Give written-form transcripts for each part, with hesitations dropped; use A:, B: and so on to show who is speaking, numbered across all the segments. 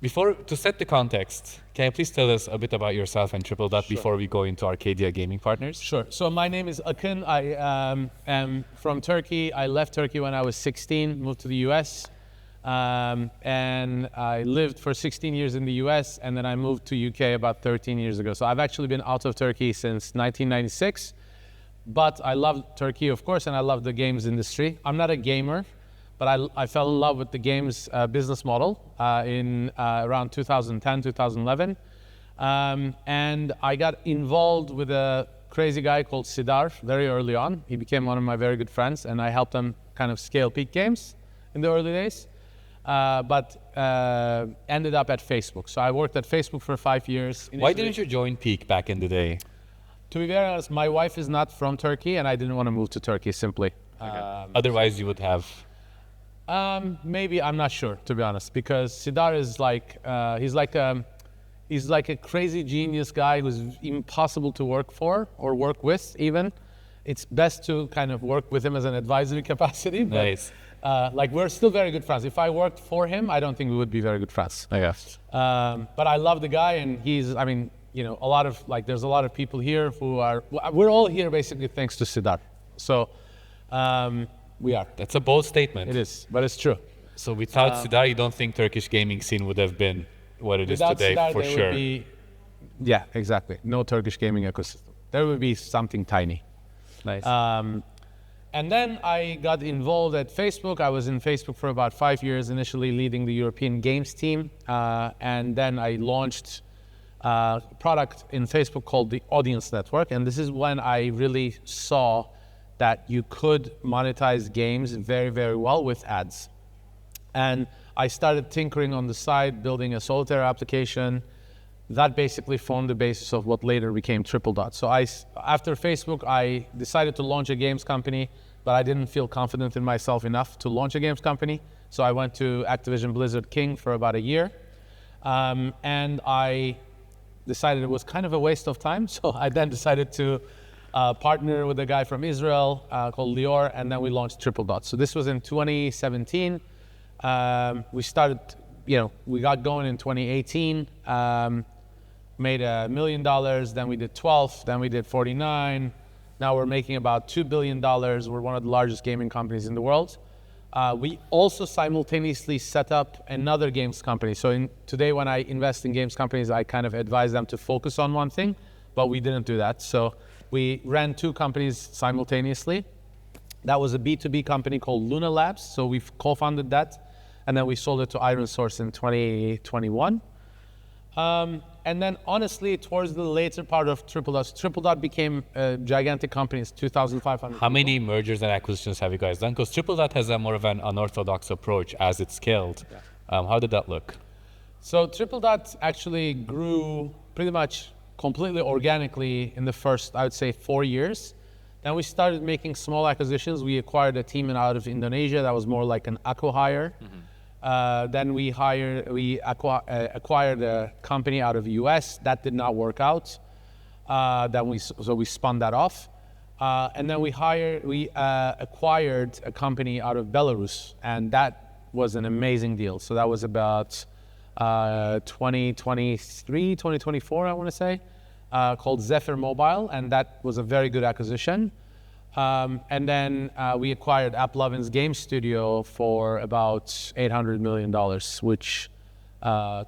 A: To set the context, can you please tell us a bit about yourself and Tripledot before we go into Arcadia Gaming Partners?
B: Sure. So my name is Akın. I am from Turkey. I left Turkey when I was 16, moved to the US. And I lived for 16 years in the US, and then I moved to UK about 13 years ago. So I've actually been out of Turkey since 1996. But I love Turkey, of course, and I love the games industry. I'm not a gamer, but I fell in love with the games business model in around 2010, 2011. And I got involved with a crazy guy called Sidar very early on. He became one of my very good friends, and I helped him kind of scale Peak Games in the early days. But ended up at Facebook. So I worked at Facebook for 5 years.
A: Why didn't you join Peak back in the day?
B: To be very honest, my wife is not from Turkey, and I didn't want to move to Turkey simply.
A: Okay. Otherwise, you would have.
B: Maybe, I'm not sure, to be honest, because Sidar is like he's like a crazy genius guy who's impossible to work for or work with even. It's best to kind of work with him as an advisory capacity. But,
A: nice.
B: Like we're still very good friends. If I worked for him, I don't think we would be very good friends.
A: I guess.
B: But I love the guy, and I mean, you know, there's a lot of people here we're all here basically thanks to Sidar. So we are.
A: That's a bold statement.
B: It is, but it's true.
A: So without Sidar, you don't think Turkish gaming scene would have been what it is today,
B: Sidar,
A: for sure.
B: Yeah, exactly. No Turkish gaming ecosystem. There would be something tiny.
A: Nice.
B: And then I got involved at Facebook. I was in Facebook for about 5 years, initially leading the European games team. And then I launched a product in Facebook called the Audience Network. And this is when I really saw that you could monetize games very, very well with ads. And I started tinkering on the side, building a solitaire application. That basically formed the basis of what later became Tripledot. So after Facebook, I decided to launch a games company, but I didn't feel confident in myself enough to launch a games company. So I went to Activision Blizzard King for about a year. And I decided it was kind of a waste of time. So I then decided to partner with a guy from Israel called Lior, and then we launched Tripledot. So this was in 2017. We started, we got going in 2018. Made $1 million, then we did 12, then we did 49. Now we're making about $2 billion. We're one of the largest gaming companies in the world. We also simultaneously set up another games company. So today when I invest in games companies, I kind of advise them to focus on one thing, but we didn't do that. So we ran 2 companies simultaneously. That was a B2B company called Luna Labs. So we've co-founded that, and then we sold it to Iron Source in 2021. And then honestly, towards the later part of Tripledot became a gigantic company. It's 2,500
A: How many mergers and acquisitions have you guys done? Because Tripledot has a more of an unorthodox approach as it scaled. Yeah. How did that look?
B: So Tripledot actually grew pretty much completely organically in the first, I would say, 4 years. Then we started making small acquisitions. We acquired a team out of Indonesia that was more like an acqui-hire. Then we acquired a company out of the US. That did not work out. So we spun that off. And then we acquired a company out of Belarus, and that was an amazing deal. So that was about 2023, 2024, I want to say, called Zephyr Mobile, and that was a very good acquisition. And then we acquired AppLovin's game studio for about $800 million, which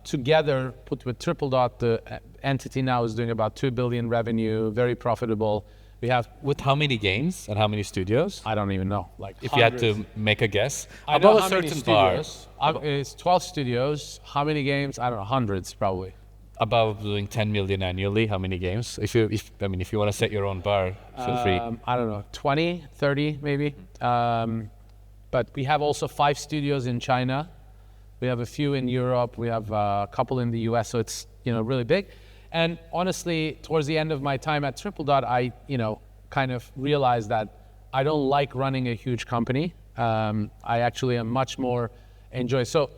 B: together, put with Tripledot, the entity now is doing about $2 billion revenue, very profitable. We have
A: with how many games and how many studios?
B: I don't even know. Like
A: if hundreds. You had to make a guess,
B: I know a certain bar. It's 12 studios. How many games? I don't know, hundreds probably.
A: Above doing 10 million annually, how many games? If you want to set your own bar, feel free.
B: I don't know, 20, 30 maybe. But we have also 5 studios in China. We have a few in Europe. We have a couple in the US. So it's really big. And honestly, towards the end of my time at Tripledot, I kind of realized that I don't like running a huge company. I actually am much more enjoy. So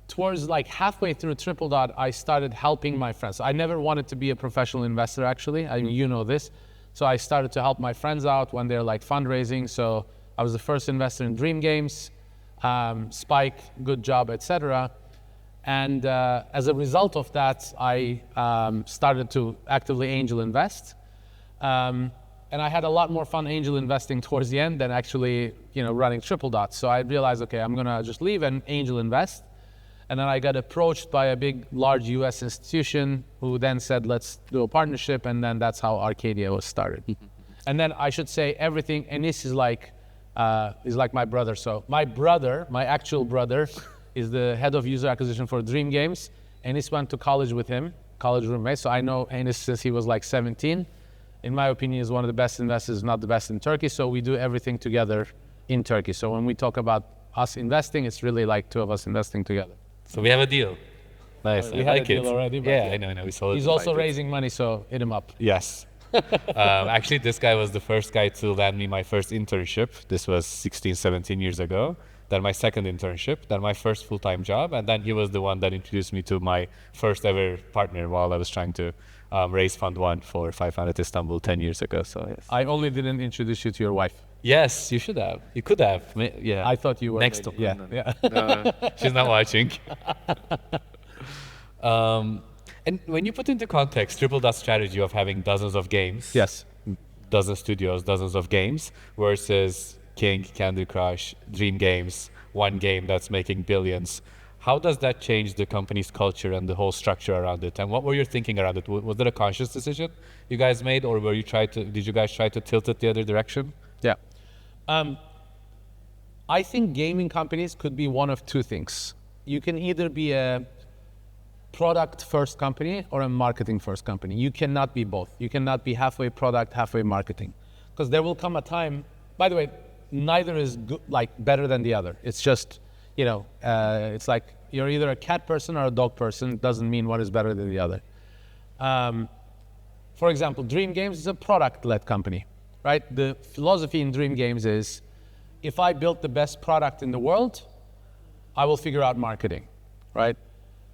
B: towards like halfway through Tripledot, I started helping my friends. I never wanted to be a professional investor, actually. I mean, you know this. So I started to help my friends out when they're like fundraising. So I was the first investor in Dream Games, Spike, Good Job, etc. And as a result of that, I started to actively angel invest. And I had a lot more fun angel investing towards the end than actually, running Tripledot. So I realized, okay, I'm gonna just leave and angel invest. And then I got approached by a big, large US institution who then said, let's do a partnership. And then that's how Arcadia was started. And then I should say everything, Enis is like my brother. So my actual brother, is the head of user acquisition for Dream Games. Enis went to college with him, college roommate. So I know Enis since he was like 17. In my opinion, is one of the best investors, not the best in Turkey. So we do everything together in Turkey. So when we talk about us investing, it's really like two of us investing together.
A: So we have a deal. Nice.
B: We
A: I
B: had
A: like
B: a deal
A: it.
B: already. But
A: Yeah, I know. We sold it.
B: He's also raising money, so hit him up.
A: Yes. Actually, this guy was the first guy to land me my first internship. This was 16, 17 years ago. Then my second internship, then my first full-time job, and then he was the one that introduced me to my first ever partner while I was trying to raise Fund 1 for 500 Istanbul 10 years ago. So yes.
B: I only didn't introduce you to your wife.
A: Yes, you should have. You could have. Yeah.
B: I thought you were.
A: Next
B: maybe.
A: time.
B: Yeah.
A: She's not watching. And when you put into context Tripledot strategy of having dozens of games,
B: Yes.
A: dozen studios, dozens of games, versus King, Candy Crush, Dream Games, one game that's making billions, how does that change the company's culture and the whole structure around it? And what were you thinking around it? Was it a conscious decision you guys made, or did you guys try to tilt it the other direction?
B: Yeah. I think gaming companies could be one of two things. You can either be a product first company or a marketing first company. You cannot be both. You cannot be halfway product, halfway marketing. Because there will come a time, by the way, neither is good, like better than the other. It's just, it's like you're either a cat person or a dog person. It doesn't mean one is better than the other. For example, Dream Games is a product-led company, right? The philosophy in Dream Games is, if I built the best product in the world, I will figure out marketing, right?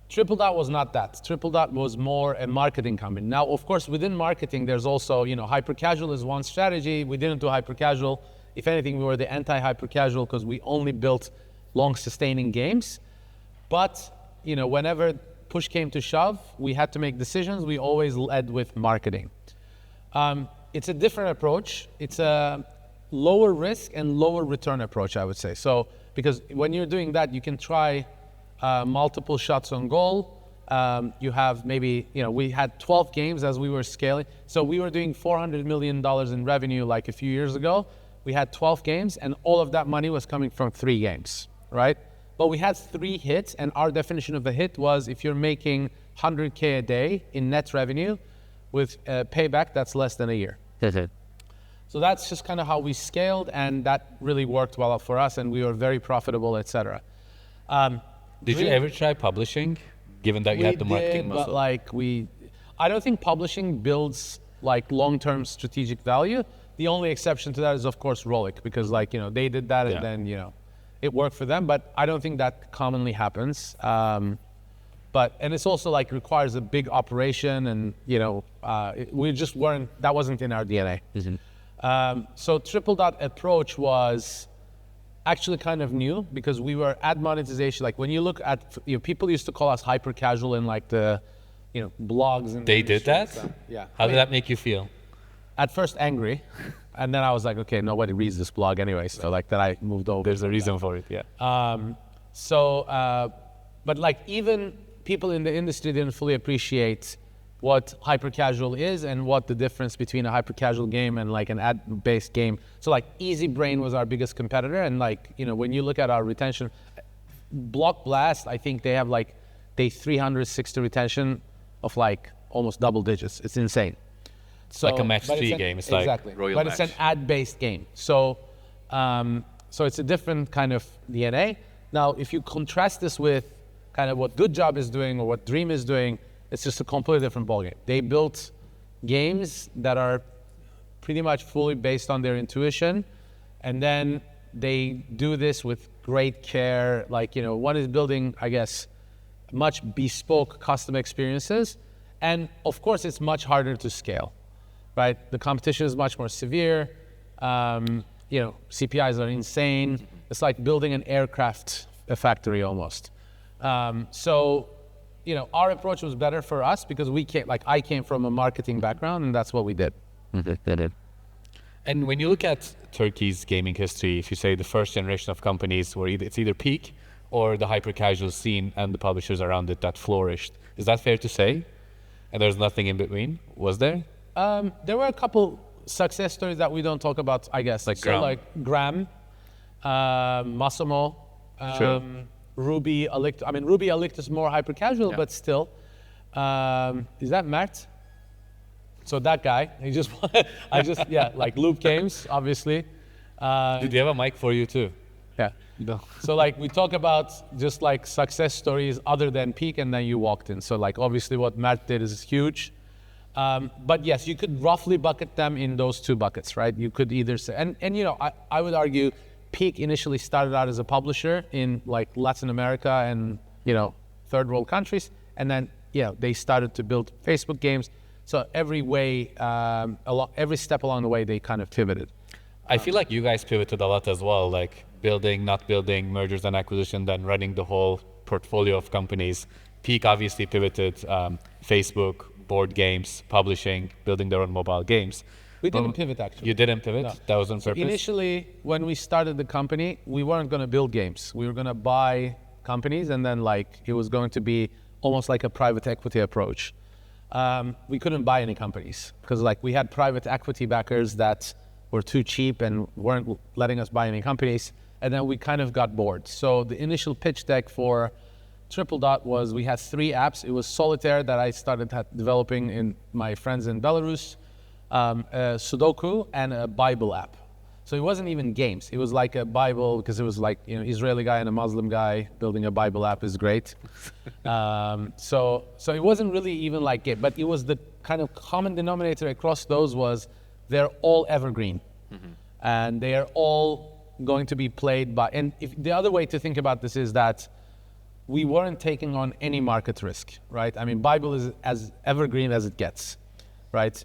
B: Tripledot was not that. Tripledot was more a marketing company. Now, of course, within marketing, there's also, hyper-casual is one strategy. We didn't do hyper-casual. If anything, we were the anti-hyper-casual because we only built long-sustaining games. But, whenever push came to shove, we had to make decisions. We always led with marketing. It's a different approach. It's a lower risk and lower return approach, I would say. So, because when you're doing that, you can try multiple shots on goal. You have maybe, we had 12 games as we were scaling. So we were doing $400 million in revenue like a few years ago. We had 12 games and all of that money was coming from 3 games, right? But we had 3 hits, and our definition of a hit was if you're making 100K a day in net revenue with payback that's less than a year. So that's just kind of how we scaled, and that really worked well for us, and we were very profitable, etc.
A: Did you ever try publishing, given that you had the marketing muscle?
B: But I don't think publishing builds like long-term strategic value. The only exception to that is, of course, Rollic, because they did that and then, it worked for them, but I don't think that commonly happens. And it's also requires a big operation, and, we just weren't, that wasn't in our DNA. So Tripledot approach was actually kind of new because we were at monetization. Like when you look at, people used to call us hyper casual in the, blogs. And
A: they did that?
B: Yeah.
A: How did that make you feel?
B: At first angry, and then I was like, okay, nobody reads this blog anyway. So then I moved over.
A: There's a reason for it, yeah.
B: But even people in the industry didn't fully appreciate what hyper casual is and what the difference between a hyper casual game and an ad-based game. So Easy Brain was our biggest competitor, and when you look at our retention, Block Blast, I think they have 360 retention of almost double digits. It's insane. So,
A: like a match 3 game. It's
B: exactly.
A: Royal
B: but
A: Match.
B: It's an ad-based game. So it's a different kind of DNA. Now, if you contrast this with kind of what Good Job is doing or what Dream is doing, it's just a completely different ballgame. They built games that are pretty much fully based on their intuition, and then they do this with great care. One is building, I guess, much bespoke custom experiences, and of course, it's much harder to scale. Right, the competition is much more severe. CPIs are insane. It's like building an aircraft factory almost. So, our approach was better for us because I came from a marketing background, and that's what we did.
A: And when you look at Turkey's gaming history, if you say the first generation of companies were it's either peak or the hyper-casual scene and the publishers around it that flourished. Is that fair to say? And there's nothing in between, was there?
B: There were a couple success stories that we don't talk about, I guess.
A: Like
B: so
A: Gram.
B: like Gram, Massimo,
A: Sure.
B: Ruby Alictus. I mean, Ruby Alictus is more hyper-casual,
A: Yeah.
B: but still. Is that Mert? So that guy, like Loop Games, obviously.
A: Did they have a mic for you too?
B: Yeah.
A: No.
B: So like we talk about just like success stories other than peak, and then you walked in. So like obviously what Mert did is huge. But yes, you could roughly bucket them in those two buckets, right? You could either say, and I would argue Peak initially started out as a publisher in like Latin America and, third world countries. And then, they started to build Facebook games. So every step along the way, they kind of pivoted.
A: I feel like you guys pivoted a lot as well, like building, not building, mergers and acquisition, then running the whole portfolio of companies. Peak obviously pivoted, Facebook, board games, publishing, building their own mobile games.
B: We didn't pivot, actually.
A: You didn't pivot?
B: No.
A: That was on purpose?
B: Initially, when we started the company, we weren't going to build games. We were going to buy companies, and then it was going to be almost like a private equity approach. We couldn't buy any companies because we had private equity backers that were too cheap and weren't letting us buy any companies. And then we kind of got bored. So the initial pitch deck for Tripledot was we had 3 apps. It was Solitaire that I started developing in my friends in Belarus, Sudoku, and a Bible app. So it wasn't even games. It was like a Bible because it was Israeli guy and a Muslim guy building a Bible app is great. So it wasn't really even like game, but it was the kind of common denominator across those was they're all evergreen, and they are all going to be played by. And the other way to think about this is that we weren't taking on any market risk, right? I mean, Bible is as evergreen as it gets, right?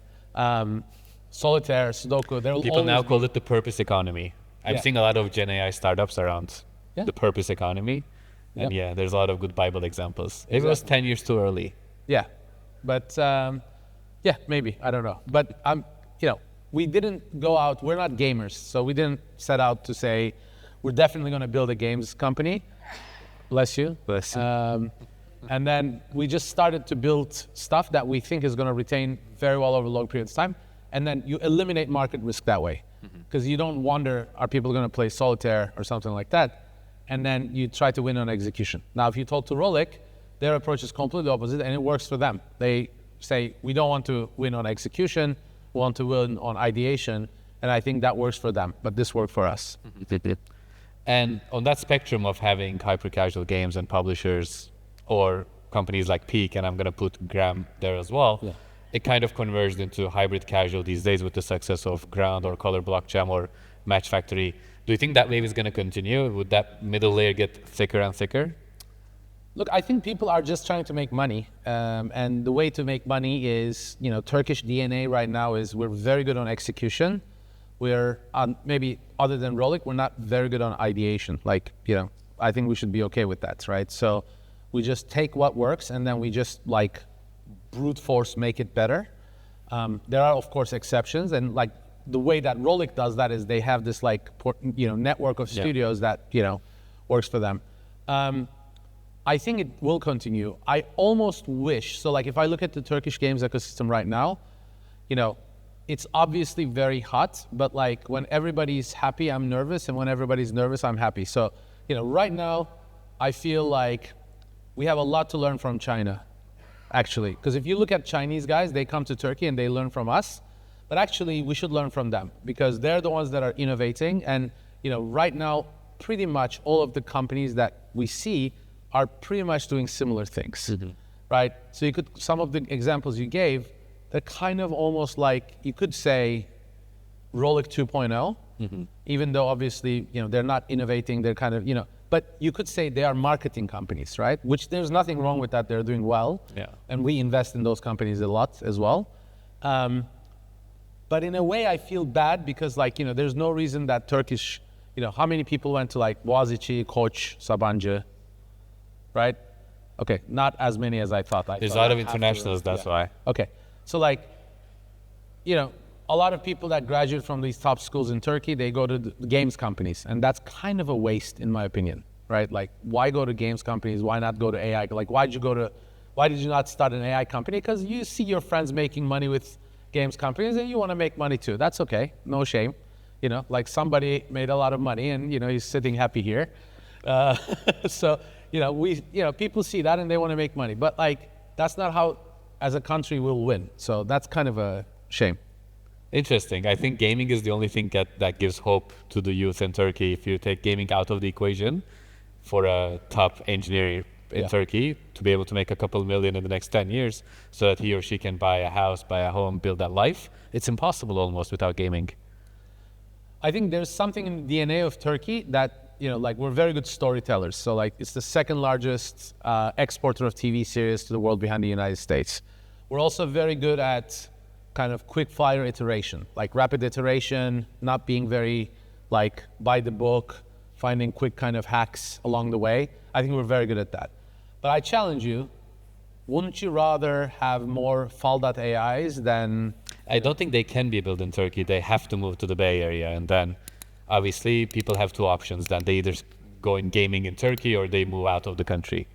B: Solitaire, Sudoku, they're
A: People now call it the purpose economy. I'm seeing a lot of Gen AI startups around the purpose economy. And there's a lot of good Bible examples. Maybe it was 10 years too early.
B: Yeah, but maybe, I don't know. But we didn't go out, we're not gamers, so we didn't set out to say, we're definitely gonna build a games company. Bless you.
A: Bless you.
B: And then we just started to build stuff that we think is gonna retain very well over long periods of time. And then you eliminate market risk that way. Because you don't wonder, are people gonna play Solitaire or something like that? And then you try to win on execution. Now, if you talk to Rolik, their approach is completely opposite, and it works for them. They say, we don't want to win on execution, we want to win on ideation, and I think that works for them, but this worked for us.
A: And on that spectrum of having hyper-casual games and publishers or companies like Peak, and I'm going to put Gram there as well, it kind of converged into hybrid casual these days with the success of Ground or Color Block Jam or Match Factory. Do you think that wave is going to continue? Would that middle layer get thicker and thicker?
B: Look, I think people are just trying to make money. And the way to make money is, Turkish DNA right now is we're very good on execution. We're, maybe other than Rolik, we're not very good on ideation. I think we should be okay with that, right? So we just take what works and then we just brute force make it better. There are, of course, exceptions. And the way that Rolik does that is they have this network of studios that, works for them. I think it will continue. I almost wish, so if I look at the Turkish games ecosystem right now, it's obviously very hot, but when everybody's happy, I'm nervous, and when everybody's nervous, I'm happy. So, right now, I feel like we have a lot to learn from China, actually. Because if you look at Chinese guys, they come to Turkey and they learn from us, but actually we should learn from them because they're the ones that are innovating. And, right now, pretty much all of the companies that we see are pretty much doing similar things, right? So some of the examples you gave, they're kind of almost you could say Rolik 2.0, even though obviously, they're not innovating, they're kind of, but you could say they are marketing companies, right? Which there's nothing wrong with that, they're doing well.
A: Yeah.
B: And we invest in those companies a lot as well. But in a way I feel bad because there's no reason that Turkish, how many people went to Boğaziçi, Koç, Sabancı, right? Okay, not as many as I thought.
A: There's a lot of internationals, that's why.
B: Okay, so like, you know, a lot of people that graduate from these top schools in Turkey, they go to the games companies, and that's kind of a waste in my opinion, right? Like, why go to games companies? Why not go to AI? Like, why did you not start an AI company? Because you see your friends making money with games companies and you want to make money too. That's okay, no shame. You know, like somebody made a lot of money and, you know, he's sitting happy here. So, you know, people see that and they want to make money. But like, that's not how, as a country, we'll win. So that's kind of a shame.
A: Interesting. I think gaming is the only thing that gives hope to the youth in Turkey. If you take gaming out of the equation for a top engineer in Turkey to be able to make a couple million in the next 10 years so that he or she can buy a house, buy a home, build that life, it's impossible almost without gaming.
B: I think there's something in the DNA of Turkey that, you know, like we're very good storytellers. So like it's the second largest exporter of TV series to the world behind the United States. We're also very good at kind of quick fire iteration, like rapid iteration, not being very like by the book, finding quick kind of hacks along the way. I think we're very good at that. But I challenge you, wouldn't you rather have more Faldat AIs than...
A: I don't think they can be built in Turkey. They have to move to the Bay Area, and then obviously people have two options. Then they either go in gaming in Turkey or they move out of the country.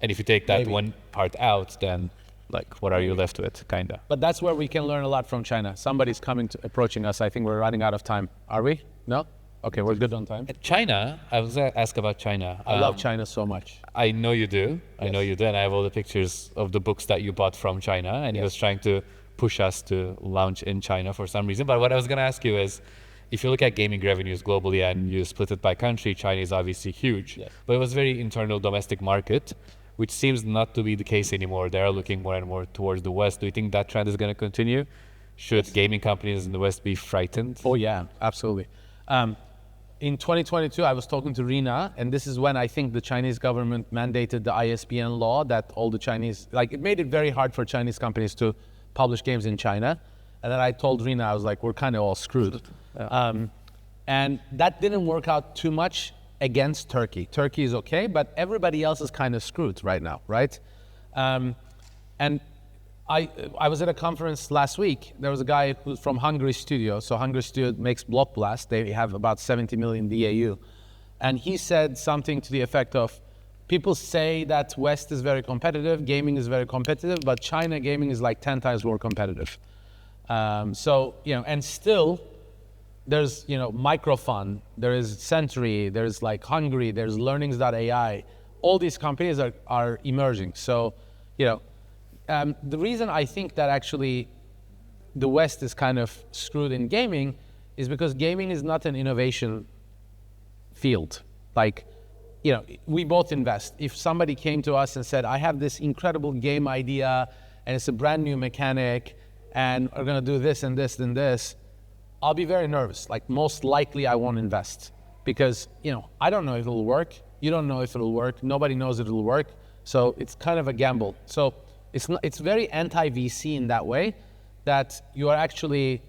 A: And if you take that one part out, then like what are you left with, kinda?
B: But that's where we can learn a lot from China. Somebody's approaching us. I think we're running out of time. Are we? No? Okay, we're good on time.
A: China, I was asked about China.
B: I love China so much.
A: I know you do. I know you do. And I have all the pictures of the books that you bought from China. And he was trying to push us to launch in China for some reason. But what I was going to ask you is, if you look at gaming revenues globally and you split it by country, China is obviously huge. But it was very internal domestic market, which seems not to be the case anymore. They are looking more and more towards the West. Do you think that trend is going to continue? Should gaming companies in the West be frightened?
B: Oh, yeah, absolutely. In 2022, I was talking to Rina, and this is when I think the Chinese government mandated the ISBN law that all the Chinese, like it made it very hard for Chinese companies to publish games in China. And then I told Rina, I was like, we're kind of all screwed. And that didn't work out too much against Turkey. Turkey is okay, but everybody else is kind of screwed right now, right? And I was at a conference last week. There was a guy who's from Hungary Studio. So Hungary Studio makes Block Blast. They have about 70 million DAU. And he said something to the effect of, people say that West is very competitive, gaming is very competitive, but China gaming is like 10 times more competitive. So, you know, and still there's, you know, Microfun, there is Century, there's like Hungary, there's Learnings.ai. All these companies are emerging. So, you know, the reason I think that actually the West is kind of screwed in gaming is because gaming is not an innovation field. Like, you know, we both invest. If somebody came to us and said, I have this incredible game idea and it's a brand new mechanic and we're gonna do this and this and this, I'll be very nervous. Like most likely I won't invest because, you know, I don't know if it'll work. You don't know if it'll work. Nobody knows if it'll work. So it's kind of a gamble. So it's very anti-VC in that way that you are actually,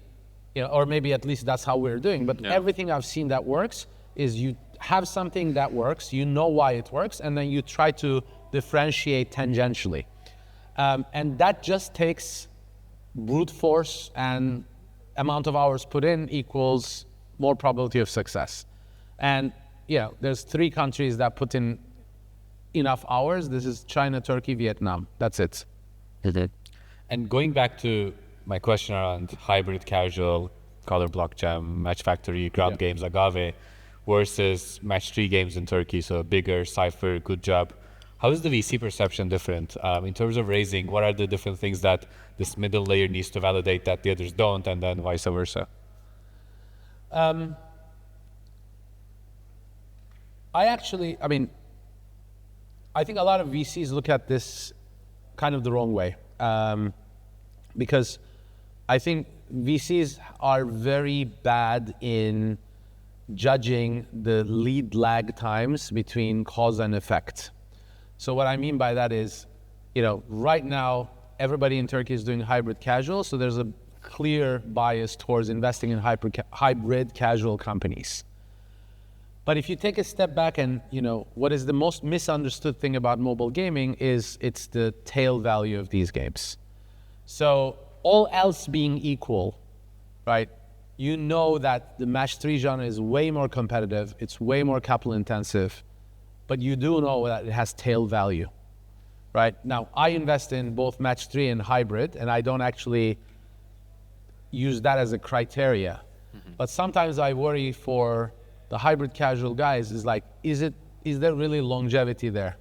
B: you know, or maybe at least that's how we're doing. But everything I've seen that works is you have something that works, you know why it works, and then you try to differentiate tangentially. And that just takes brute force and amount of hours put in equals more probability of success. And, you know, there's 3 countries that put in enough hours. This is China, Turkey, Vietnam. That's it.
A: And going back to my question around hybrid casual, Color Block Jam, Match Factory, Ground Games, Agave, versus Match 3 games in Turkey, so bigger, Cypher, Good Job. How is the VC perception different? In terms of raising, what are the different things that this middle layer needs to validate that the others don't, and then vice versa?
B: I think a lot of VCs look at this kind of the wrong way, because I think VCs are very bad in judging the lead lag times between cause and effect. So what I mean by that is, you know, right now everybody in Turkey is doing hybrid casual, so there's a clear bias towards investing in hybrid casual companies. But if you take a step back and, what is the most misunderstood thing about mobile gaming is it's the tail value of these games. So all else being equal, right? You know that the match 3 genre is way more competitive, it's way more capital intensive, but you do know that it has tail value, right? Now, I invest in both match 3 and hybrid, and I don't actually use that as a criteria. But sometimes I worry for the hybrid casual guys is like, is there really longevity there?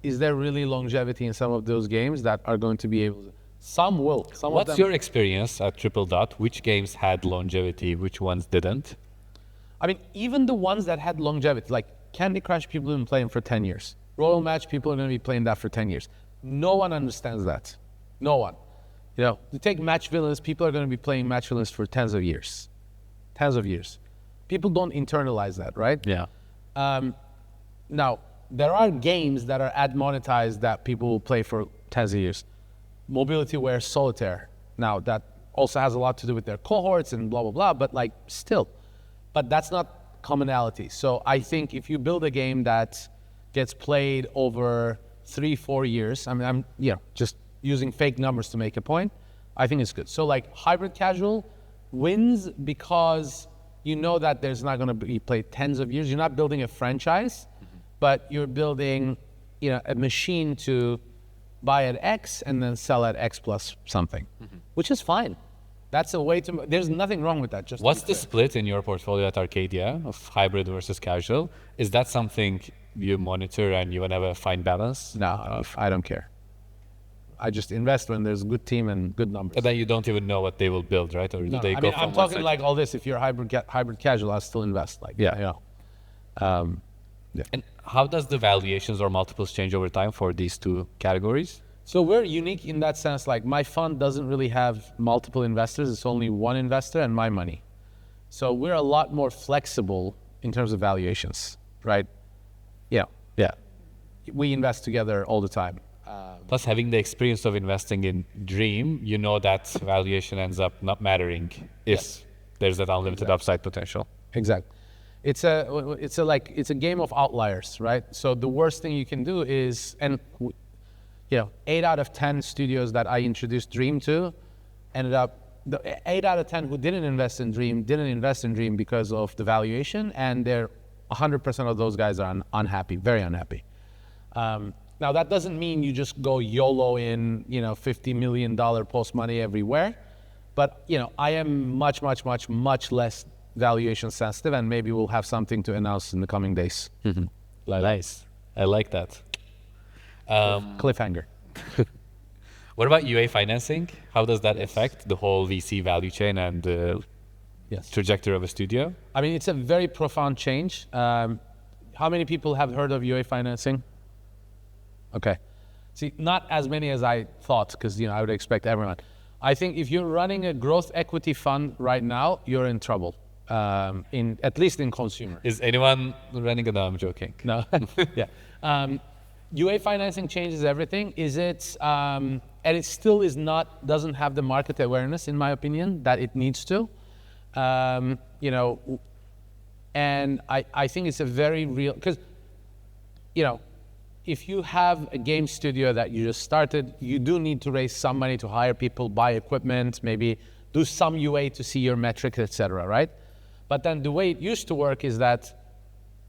B: Is there really longevity in some of those games that are going to be able to? Some will.
A: What's your experience at Tripledot? Which games had longevity? Which ones didn't?
B: I mean, even the ones that had longevity, like Candy Crush, people have been playing for 10 years. Royal Match, people are going to be playing that for 10 years. No one understands that. No one. To take Match Villains, people are going to be playing Match Villains for tens of years. Tens of years. People don't internalize that, right?
A: Yeah.
B: Now, there are games that are ad monetized that people will play for tens of years. Mobility Ware Solitaire. Now, that also has a lot to do with their cohorts and blah, blah, blah, but still. But that's not commonality. So I think if you build a game that gets played over 3-4 years, I mean, I'm just using fake numbers to make a point, I think it's good. So hybrid casual wins because you know that there's not going to be played tens of years. You're not building a franchise, but you're building, a machine to buy at X and then sell at X plus something, which is fine. That's a way to, there's nothing wrong with that.
A: What's the split in your portfolio at Arcadia of hybrid versus casual? Is that something you monitor and you have a fine balance?
B: No, I don't care. I just invest when there's a good team and good numbers.
A: And then you don't even know what they will build, right? Or do they go from
B: I'm talking like all this. If you're hybrid casual, I'll still invest.
A: And how does the valuations or multiples change over time for these two categories?
B: So we're unique in that sense. My fund doesn't really have multiple investors. It's only one investor and my money. So we're a lot more flexible in terms of valuations, right? Yeah. We invest together all the time.
A: Plus, having the experience of investing in Dream, you know that valuation ends up not mattering if there's that unlimited upside potential.
B: Exactly. It's a game of outliers, right? So the worst thing you can do is, 8 out of 10 studios that I introduced Dream to ended up, the 8 out of 10 who didn't invest in Dream because of the valuation, and 100% of those guys are unhappy, very unhappy. Now that doesn't mean you just go YOLO in, $50 million post money everywhere, but I am much less valuation sensitive, and maybe we'll have something to announce in the coming days.
A: Nice, I like that.
B: Cliffhanger.
A: What about UA financing? How does that affect the whole VC value chain and the trajectory of a studio?
B: I mean, it's a very profound change. How many people have heard of UA financing? Okay. See, not as many as I thought, because I would expect everyone. I think if you're running a growth equity fund right now, you're in trouble. At least in consumer.
A: Is anyone running? No, I'm joking.
B: No. UA financing changes everything. And it still doesn't have the market awareness, in my opinion, that it needs to. And I think it's a very real, because, if you have a game studio that you just started, you do need to raise some money to hire people, buy equipment, maybe do some UA to see your metrics, etc., right? But then the way it used to work is that,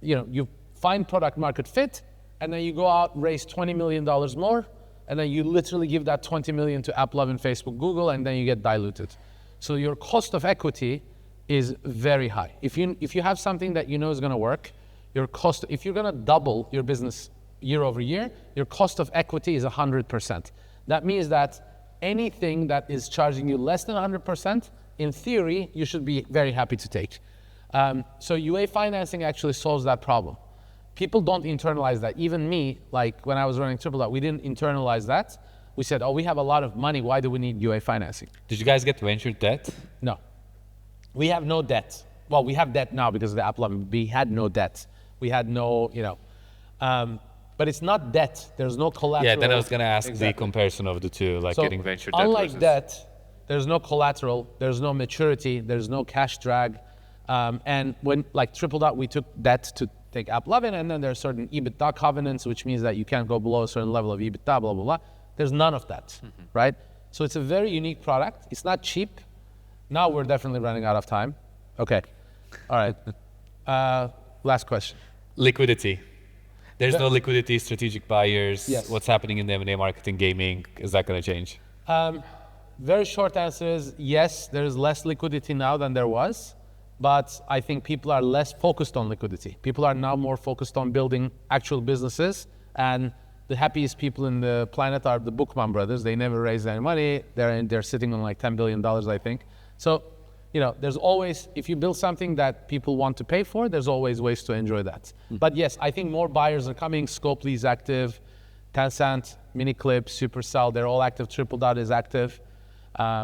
B: you find product market fit, and then you go out, raise $20 million more, and then you literally give that 20 million to AppLove and Facebook, Google, and then you get diluted. So your cost of equity is very high. If you have something that is going to work, if you're going to double your business year over year, your cost of equity is 100%. That means that anything that is charging you less than 100%, in theory, you should be very happy to take. So UA financing actually solves that problem. People don't internalize that. Even me, when I was running Tripledot, we didn't internalize that. We said, we have a lot of money. Why do we need UA financing?
A: Did you guys get venture debt?
B: No. We have no debt. Well, we have debt now because of the AppLove. We had no debt. We had no, but it's not debt. There's no collateral.
A: Yeah, then I was going to ask the comparison of the two, getting venture debt
B: unlike
A: versus...
B: debt, there's no collateral, there's no maturity, there's no cash drag. And when, like Tripledot, we took debt to take AppLovin, and then there are certain EBITDA covenants, which means that you can't go below a certain level of EBITDA, blah, blah, blah. There's none of that, right? So it's a very unique product. It's not cheap. Now we're definitely running out of time. Okay, all right. Last question.
A: Liquidity. There's no liquidity, strategic buyers.
B: Yes.
A: What's happening in the M&A market in gaming? Is that going to change?
B: Very short answer is yes, there is less liquidity now than there was, but I think people are less focused on liquidity. People are now more focused on building actual businesses, and the happiest people in the planet are the Bookman brothers. They never raised any money. They're sitting on like $10 billion, I think. So, you know, there's always, if you build something that people want to pay for, there's always ways to enjoy that. But yes, I think more buyers are coming. Scopely is active, Tencent, Miniclip, Supercell, they're all active. Tripledot is active.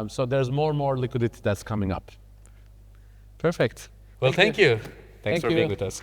B: So there's more and more liquidity that's coming up. Perfect.
A: Well, thank you. Thanks
B: Thank
A: for
B: you.
A: being with us.